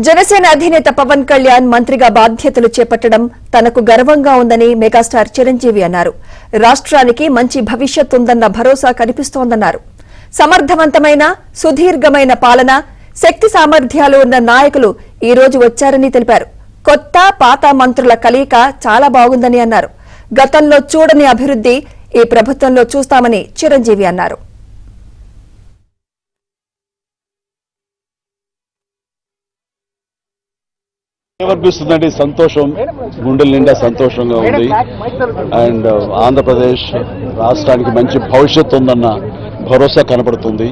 జనసేన అధినేత పవన్ కళ్యాణ్ మంత్రిగా బాధ్యతలు చేపట్టడం తనకు గర్వంగా ఉందని మెగాస్టార్ చిరంజీవి అన్నారు. రాష్ట్రానికి మంచి భవిష్యత్ ఉందన్న భరోసా కనిపిస్తోందన్నారు. సమర్థవంతమైన సుదీర్ఘమైన పాలన, శక్తి సామర్థ్యాలు ఉన్న నాయకులు ఈ రోజు వచ్చారని తెలిపారు. కొత్త పాత మంత్రుల కలయిక చాలా బాగుందని అన్నారు. గతంలో చూడని అభివృద్ధి ఈ ప్రభుత్వంలో చూస్తామని చిరంజీవి అన్నారు. ఏమనిపిస్తుందంటే సంతోషం, గుండెల నిండా సంతోషంగా ఉంది. అండ్ ఆంధ్రప్రదేశ్ రాష్ట్రానికి మంచి భవిష్యత్తు ఉందన్న భరోసా కనబడుతుంది.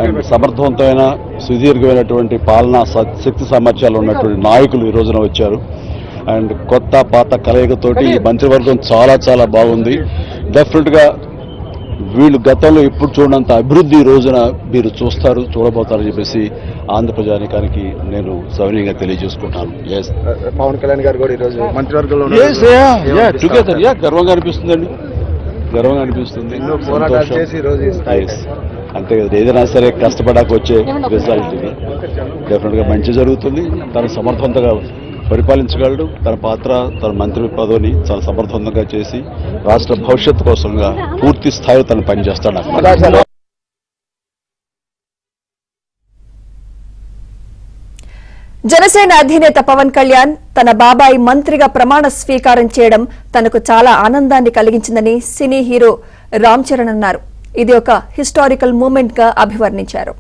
అండ్ సమర్థవంతమైన సుదీర్ఘమైనటువంటి పాలనా శక్తి సామర్థ్యాలు ఉన్నటువంటి నాయకులు ఈ రోజున వచ్చారు. అండ్ కొత్త పాత కలయికతోటి ఈ మంత్రివర్గం చాలా చాలా బాగుంది. డెఫినెట్గా వీళ్ళు గతంలో ఎప్పుడు చూడనంత అభివృద్ధి ఈ రోజున మీరు చూడబోతారని చెప్పేసి ఆంధ్ర ప్రజానికానికి నేను సవినయంగా తెలియజేసుకుంటాను. పవన్ కళ్యాణ్ గారు కూడా ఈరోజు మంత్రివర్గంలో టుగెదర్ గర్వంగా అనిపిస్తుందండి, గర్వంగా అనిపిస్తుంది. అంతే కదా, ఏదైనా సరే కష్టపడాక వచ్చే రిజల్ట్ ఇది. డెఫినెట్గా మంచి జరుగుతుంది. తను సమర్థవంతంగా పరిపాలించగలడు. తన పాత్ర, తన మంత్రి పదవిని చాలా సమర్థవంతంగా చేసి రాష్ట్ర భవిష్యత్తు కోసంగా పూర్తి స్థాయిలో తను పనిచేస్తాడు. జనసేన అధినేత పవన్ కళ్యాణ్ తన బాబాయి మంత్రిగా ప్రమాణ స్వీకారం చేయడం తనకు చాలా ఆనందాన్ని కలిగించిందని సినీ హీరో రామ్ చరణ్ అన్నారు. ఇది ఒక హిస్టారికల్ మూమెంట్ గా అభివర్ణించారు.